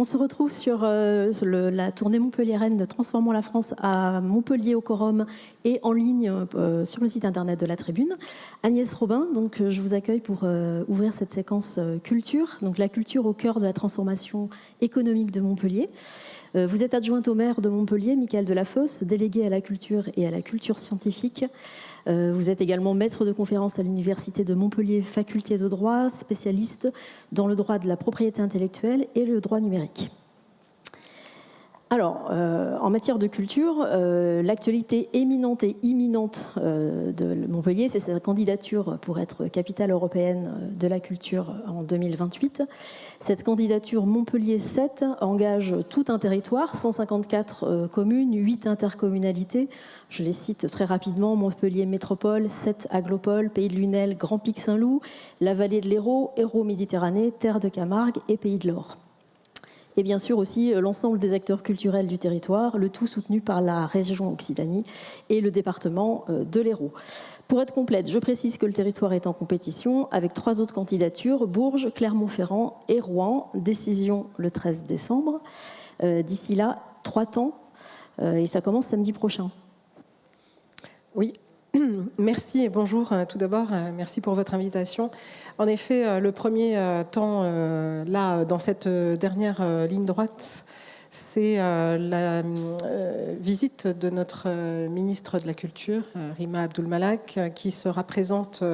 On se retrouve sur la tournée montpelliéraine de Transformons la France à Montpellier au Quorum et en ligne sur le site internet de la Tribune. Agnès Robin, donc je vous accueille pour ouvrir cette séquence culture, donc la culture au cœur de la transformation économique de Montpellier. Vous êtes adjointe au maire de Montpellier, Michaël Delafosse, délégué à la culture et à la culture scientifique. Vous êtes également maître de conférence à l'Université de Montpellier, faculté de droit, spécialiste dans le droit de la propriété intellectuelle et le droit numérique. Alors, en matière de culture, l'actualité éminente et imminente de Montpellier, c'est sa candidature pour être capitale européenne de la culture en 2028. Cette candidature Montpellier 7 engage tout un territoire, 154 communes, 8 intercommunalités. Je les cite très rapidement: Montpellier Métropole, 7 Aglopoles, Pays de Lunel, Grand Pic Saint-Loup, la vallée de l'Hérault, Hérault Méditerranée, Terre de Camargue et Pays de l'Or. Et bien sûr aussi l'ensemble des acteurs culturels du territoire, le tout soutenu par la région Occitanie et le département de l'Hérault. Pour être complète, je précise que le territoire est en compétition avec 3 autres candidatures: Bourges, Clermont-Ferrand et Rouen. Décision le 13 décembre. D'ici là, 3 temps et ça commence samedi prochain. Oui. Merci et bonjour. Tout d'abord, merci pour votre invitation. En effet, le premier temps, là, dans cette dernière ligne droite, c'est la visite de notre ministre de la Culture, Rima Abdul-Malak, qui sera présente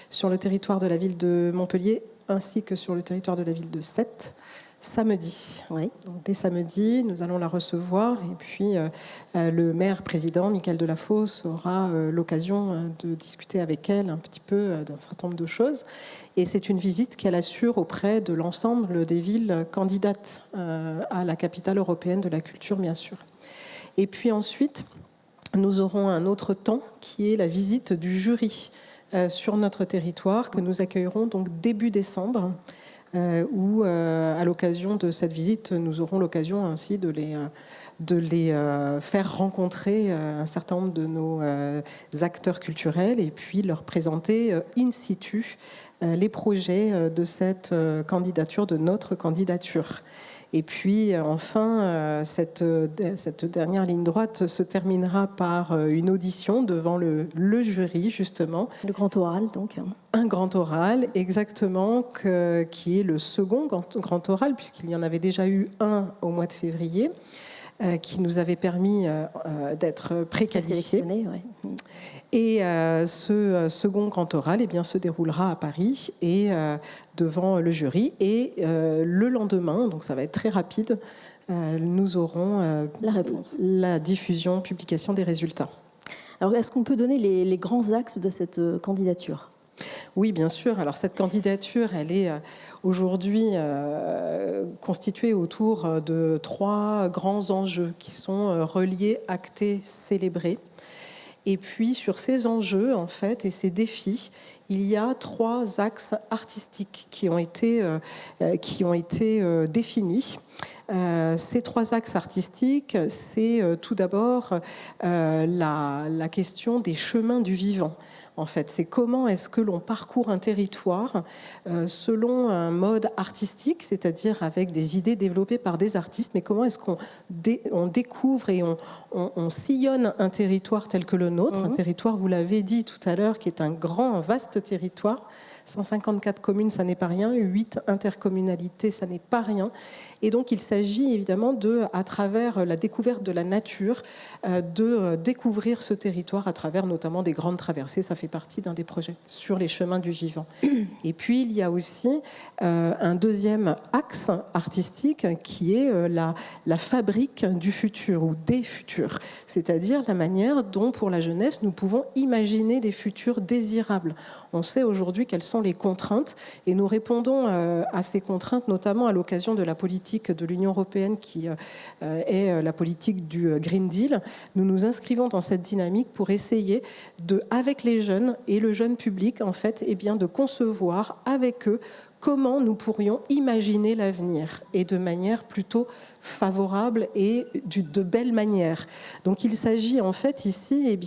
sur le territoire de la ville de Montpellier ainsi que sur le territoire de la ville de Sète. Samedi. Oui. Donc, dès samedi, nous allons la recevoir et puis le maire président, Michaël Delafosse, aura l'occasion de discuter avec elle un petit peu d'un certain nombre de choses. Et c'est une visite qu'elle assure auprès de l'ensemble des villes candidates à la capitale européenne de la culture, bien sûr. Et puis ensuite, nous aurons un autre temps qui est la visite du jury sur notre territoire que nous accueillerons donc début décembre. Où, à l'occasion de cette visite, nous aurons l'occasion ainsi de les faire rencontrer un certain nombre de nos acteurs culturels et puis leur présenter in situ les projets de cette candidature, de notre candidature. Et puis, enfin, cette dernière ligne droite se terminera par une audition devant le jury, justement. Le grand oral, donc. Un grand oral, exactement, qui est le second grand oral, puisqu'il y en avait déjà eu un au mois de février, qui nous avait permis d'être préqualifiés. Ouais. Et ce second grand oral se déroulera à Paris et devant le jury. Et le lendemain, donc ça va être très rapide, nous aurons la réponse, la diffusion, publication des résultats. Alors, est-ce qu'on peut donner les grands axes de cette candidature ? Oui, bien sûr. Alors, cette candidature, elle est aujourd'hui constituée autour de 3 grands enjeux qui sont reliés, actés, célébrés. Et puis, sur ces enjeux, en fait, et ces défis, il y a 3 axes artistiques qui ont été définis. Ces 3 axes artistiques, c'est tout d'abord la question des chemins du vivant. En fait, c'est comment est-ce que l'on parcourt un territoire selon un mode artistique, c'est-à-dire avec des idées développées par des artistes, mais comment est-ce qu'on découvre et on sillonne un territoire tel que le nôtre, un territoire, vous l'avez dit tout à l'heure, qui est un vaste territoire. 154 communes, ça n'est pas rien. 8 intercommunalités, ça n'est pas rien. Et donc, il s'agit évidemment à travers la découverte de la nature, de découvrir ce territoire à travers notamment des grandes traversées. Ça fait partie d'un des projets sur les chemins du vivant. Et puis, il y a aussi un deuxième axe artistique qui est la fabrique du futur ou des futurs. C'est-à-dire la manière dont, pour la jeunesse, nous pouvons imaginer des futurs désirables. On sait aujourd'hui quelles sont les contraintes et nous répondons à ces contraintes notamment à l'occasion de la politique de l'Union européenne qui est la politique du Green Deal. Nous nous inscrivons dans cette dynamique pour essayer avec les jeunes et le jeune public en fait, de concevoir avec eux comment nous pourrions imaginer l'avenir et de manière plutôt favorable et de belle manière. Donc il s'agit en fait ici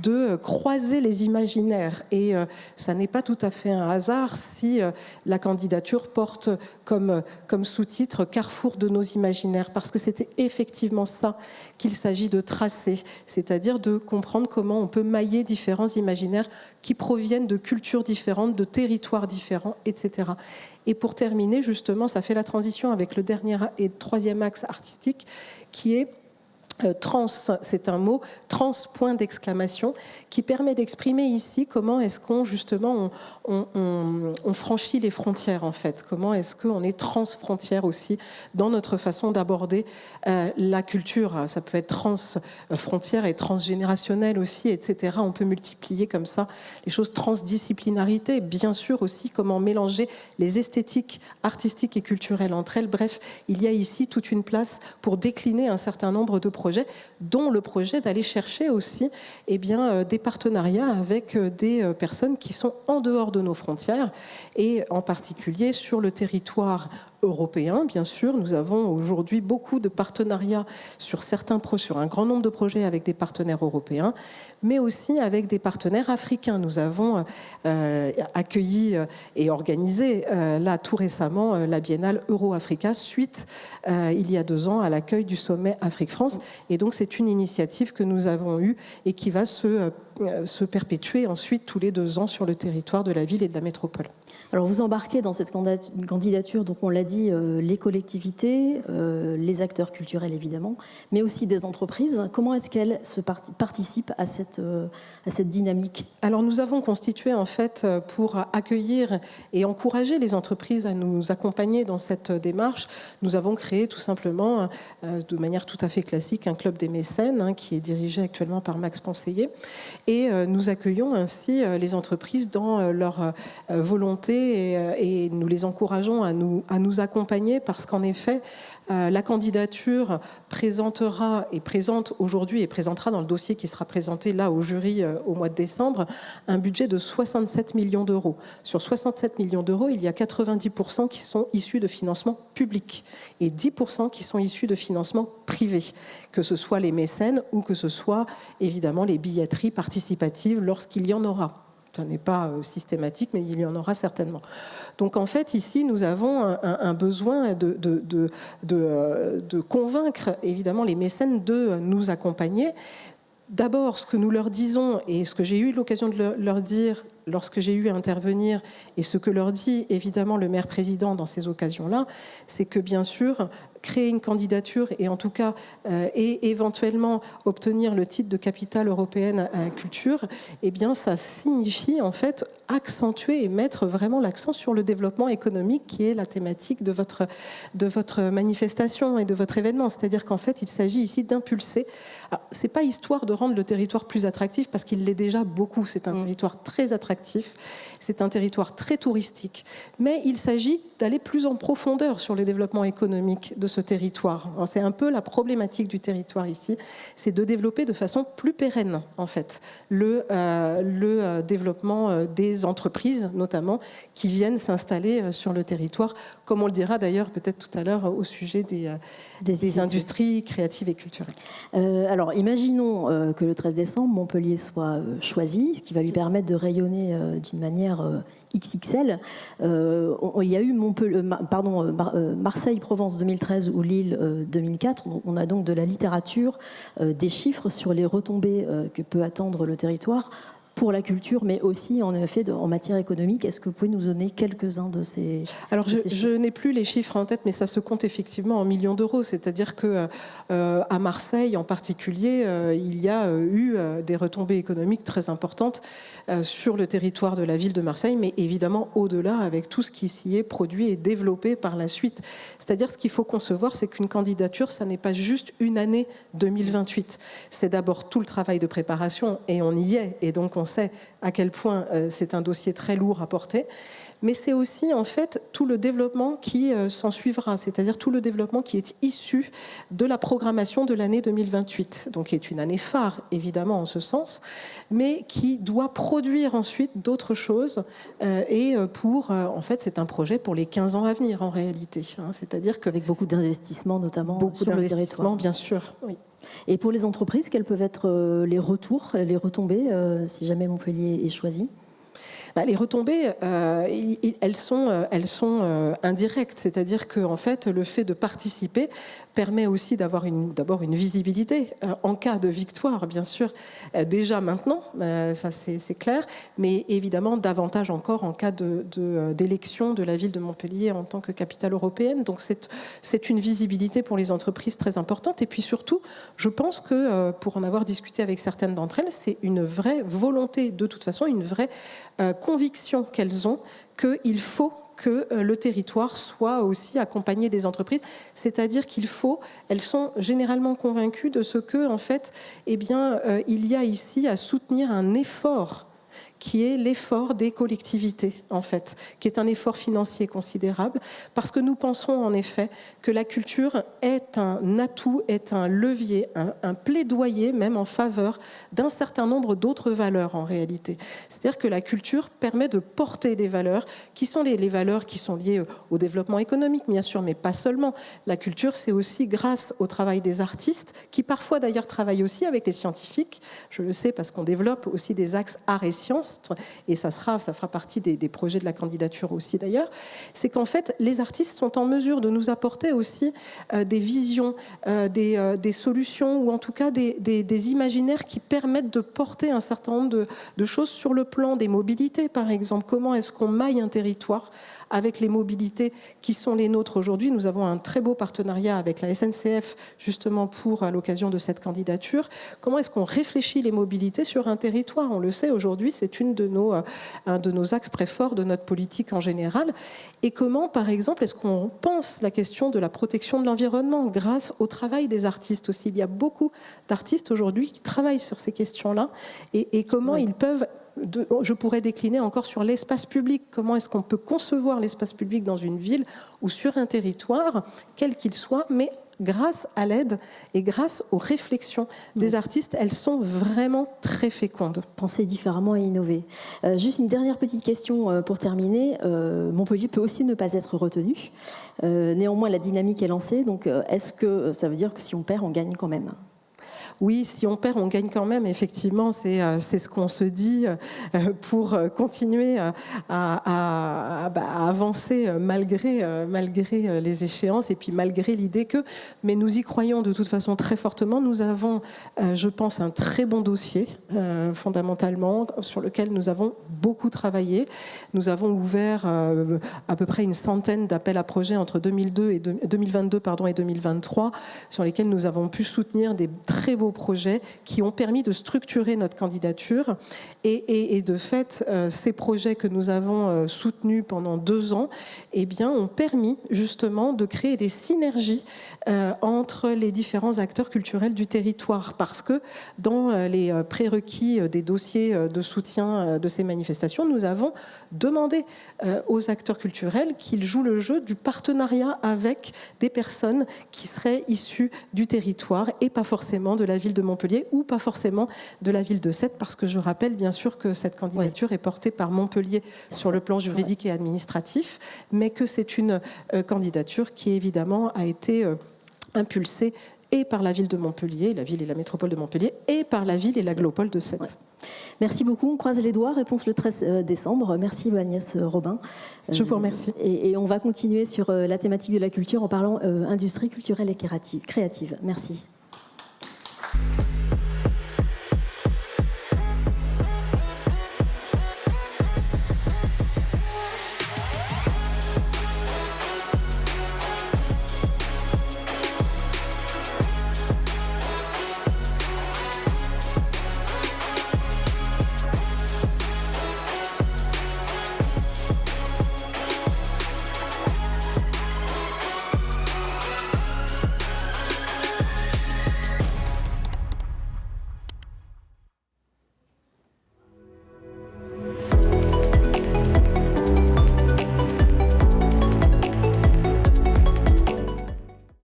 de croiser les imaginaires et ça n'est pas tout à fait un hasard si la candidature porte comme sous-titre Carrefour de nos imaginaires, parce que c'était effectivement ça qu'il s'agit de tracer, c'est-à-dire de comprendre comment on peut mailler différents imaginaires qui proviennent de cultures différentes, de territoires différents, etc. Et pour terminer, justement, ça fait la transition avec le dernier et troisième axe artistique qui est trans, c'est un mot, trans point d'exclamation, qui permet d'exprimer ici comment est-ce qu'on justement on franchit les frontières en fait, comment est-ce qu'on est transfrontière aussi dans notre façon d'aborder la culture. Ça peut être transfrontière et transgénérationnel aussi, etc. On peut multiplier comme ça les choses, transdisciplinarité, bien sûr aussi comment mélanger les esthétiques artistiques et culturelles entre elles. Bref, il y a ici toute une place pour décliner un certain nombre de projets, dont le projet d'aller chercher aussi des partenariats avec des personnes qui sont en dehors de nos frontières et en particulier sur le territoire européen. Bien sûr, nous avons aujourd'hui beaucoup de partenariats sur un grand nombre de projets avec des partenaires européens, mais aussi avec des partenaires africains. Nous avons accueilli et organisé là tout récemment la Biennale Euro-Africa suite il y a 2 ans à l'accueil du sommet Afrique-France. Et donc c'est une initiative que nous avons eue et qui va se perpétuer ensuite tous les 2 ans sur le territoire de la ville et de la métropole. Alors vous embarquez dans cette candidature, donc on l'a dit, les collectivités, les acteurs culturels évidemment, mais aussi des entreprises. Comment est-ce qu'elles participent à cette dynamique ? Alors nous avons constitué en fait pour accueillir et encourager les entreprises à nous accompagner dans cette démarche, nous avons créé tout simplement de manière tout à fait classique un club des mécènes qui est dirigé actuellement par Max Penseiller et nous accueillons ainsi les entreprises dans leur volonté et nous les encourageons à nous accompagner parce qu'en effet, la candidature présentera et présente aujourd'hui et présentera dans le dossier qui sera présenté là au jury au mois de décembre un budget de 67 millions d'euros. Sur 67 millions d'euros, il y a 90% qui sont issus de financement public et 10% qui sont issus de financement privé, que ce soit les mécènes ou que ce soit évidemment les billetteries participatives lorsqu'il y en aura. Ça n'est pas systématique, mais il y en aura certainement. Donc en fait, ici, nous avons un besoin de convaincre évidemment les mécènes de nous accompagner. D'abord, ce que nous leur disons et ce que j'ai eu l'occasion de leur dire lorsque j'ai eu à intervenir et ce que leur dit évidemment le maire-président dans ces occasions-là, c'est que bien sûr, créer une candidature et en tout cas et éventuellement obtenir le titre de capitale européenne à la culture, eh bien ça signifie en fait accentuer et mettre vraiment l'accent sur le développement économique qui est la thématique de votre manifestation et de votre événement. C'est-à-dire qu'en fait, il s'agit ici d'impulser. C'est pas histoire de rendre le territoire plus attractif parce qu'il l'est déjà beaucoup. C'est un territoire très attractif, c'est un territoire très touristique, mais il s'agit d'aller plus en profondeur sur le développement économique de ce territoire. C'est un peu la problématique du territoire ici, c'est de développer de façon plus pérenne en fait le développement des entreprises notamment qui viennent s'installer sur le territoire, comme on le dira d'ailleurs peut-être tout à l'heure au sujet des industries créatives et culturelles. Alors imaginons que le 13 décembre Montpellier soit choisi, ce qui va lui permettre de rayonner d'une manière XXL. Il y a eu Marseille-Provence 2013 ou Lille 2004. On a donc de la littérature, des chiffres sur les retombées que peut attendre le territoire pour la culture, mais aussi en effet en matière économique. Est-ce que vous pouvez nous donner quelques-uns de ces Alors je n'ai plus les chiffres en tête, mais ça se compte effectivement en millions d'euros. C'est-à-dire que à Marseille en particulier, il y a eu des retombées économiques très importantes sur le territoire de la ville de Marseille, mais évidemment au-delà avec tout ce qui s'y est produit et développé par la suite. C'est-à-dire ce qu'il faut concevoir, c'est qu'une candidature, ça n'est pas juste une année 2028. C'est d'abord tout le travail de préparation et on y est, et donc on sait à quel point c'est un dossier très lourd à porter, mais c'est aussi en fait tout le développement qui s'en suivra, c'est-à-dire tout le développement qui est issu de la programmation de l'année 2028, donc qui est une année phare évidemment en ce sens, mais qui doit produire ensuite d'autres choses en fait c'est un projet pour les 15 ans à venir en réalité, hein, c'est-à-dire que avec beaucoup d'investissements notamment sur le territoire. Bien sûr, oui. Et pour les entreprises, quels peuvent être les retours, les retombées si jamais Montpellier est choisi ? Les retombées, elles sont indirectes, c'est-à-dire que en fait, le fait de participer permet aussi d'abord une visibilité en cas de victoire, bien sûr, déjà maintenant, ça c'est clair, mais évidemment davantage encore en cas d'élection de la ville de Montpellier en tant que capitale européenne. Donc c'est une visibilité pour les entreprises très importante. Et puis surtout, je pense que pour en avoir discuté avec certaines d'entre elles, c'est une vraie volonté, de toute façon, une vraie conviction qu'elles ont qu'il faut que le territoire soit aussi accompagné des entreprises, c'est-à-dire elles sont généralement convaincues de ce que, en fait, il y a ici à soutenir un effort qui est l'effort des collectivités, en fait, qui est un effort financier considérable, parce que nous pensons en effet que la culture est un atout, est un levier, un plaidoyer même en faveur d'un certain nombre d'autres valeurs en réalité. C'est-à-dire que la culture permet de porter des valeurs qui sont les valeurs qui sont liées au développement économique, bien sûr, mais pas seulement. La culture, c'est aussi grâce au travail des artistes, qui parfois d'ailleurs travaillent aussi avec les scientifiques, je le sais parce qu'on développe aussi des axes arts et sciences, et ça fera partie des projets de la candidature aussi d'ailleurs, c'est qu'en fait les artistes sont en mesure de nous apporter aussi des visions, des solutions, ou en tout cas des imaginaires qui permettent de porter un certain nombre de choses sur le plan des mobilités, par exemple. Comment est-ce qu'on maille un territoire avec les mobilités qui sont les nôtres aujourd'hui? Nous avons un très beau partenariat avec la SNCF justement à l'occasion de cette candidature. Comment est-ce qu'on réfléchit les mobilités sur un territoire? On le sait aujourd'hui, c'est un de nos axes très forts de notre politique en général. Et comment, par exemple, est-ce qu'on pense la question de la protection de l'environnement grâce au travail des artistes aussi? Il y a beaucoup d'artistes aujourd'hui qui travaillent sur ces questions-là, et comment ils peuvent... Je pourrais décliner encore sur l'espace public. Comment est-ce qu'on peut concevoir l'espace public dans une ville ou sur un territoire, quel qu'il soit, mais grâce à l'aide et grâce aux réflexions des artistes, elles sont vraiment très fécondes. Penser différemment et innover. Juste une dernière petite question pour terminer. Montpellier peut aussi ne pas être retenu. Néanmoins, la dynamique est lancée. Donc, est-ce que ça veut dire que si on perd, on gagne quand même ? Oui, si on perd, on gagne quand même. Effectivement, c'est ce qu'on se dit pour continuer à avancer malgré les échéances et puis malgré l'idée que... Mais nous y croyons de toute façon très fortement. Nous avons, je pense, un très bon dossier, fondamentalement, sur lequel nous avons beaucoup travaillé. Nous avons ouvert à peu près une centaine d'appels à projets entre 2022 et 2023, sur lesquels nous avons pu soutenir des très beaux projets qui ont permis de structurer notre candidature, et de fait ces projets que nous avons soutenus pendant 2 ans ont permis justement de créer des synergies entre les différents acteurs culturels du territoire, parce que dans les prérequis des dossiers de soutien de ces manifestations, nous avons demandé aux acteurs culturels qu'ils jouent le jeu du partenariat avec des personnes qui seraient issues du territoire et pas forcément de la ville de Montpellier ou pas forcément de la ville de Sète, parce que je rappelle bien sûr que cette candidature est portée par Montpellier sur le plan juridique et administratif, mais que c'est une candidature qui évidemment a été impulsée et par la ville de Montpellier, la ville et la métropole de Montpellier, et par la ville et l'aglopole de Sète. Ouais. Merci beaucoup, on croise les doigts, réponse le 13 décembre. Merci Agnès Robin. Je vous remercie. Et on va continuer sur la thématique de la culture en parlant industrie culturelle et créative. Merci.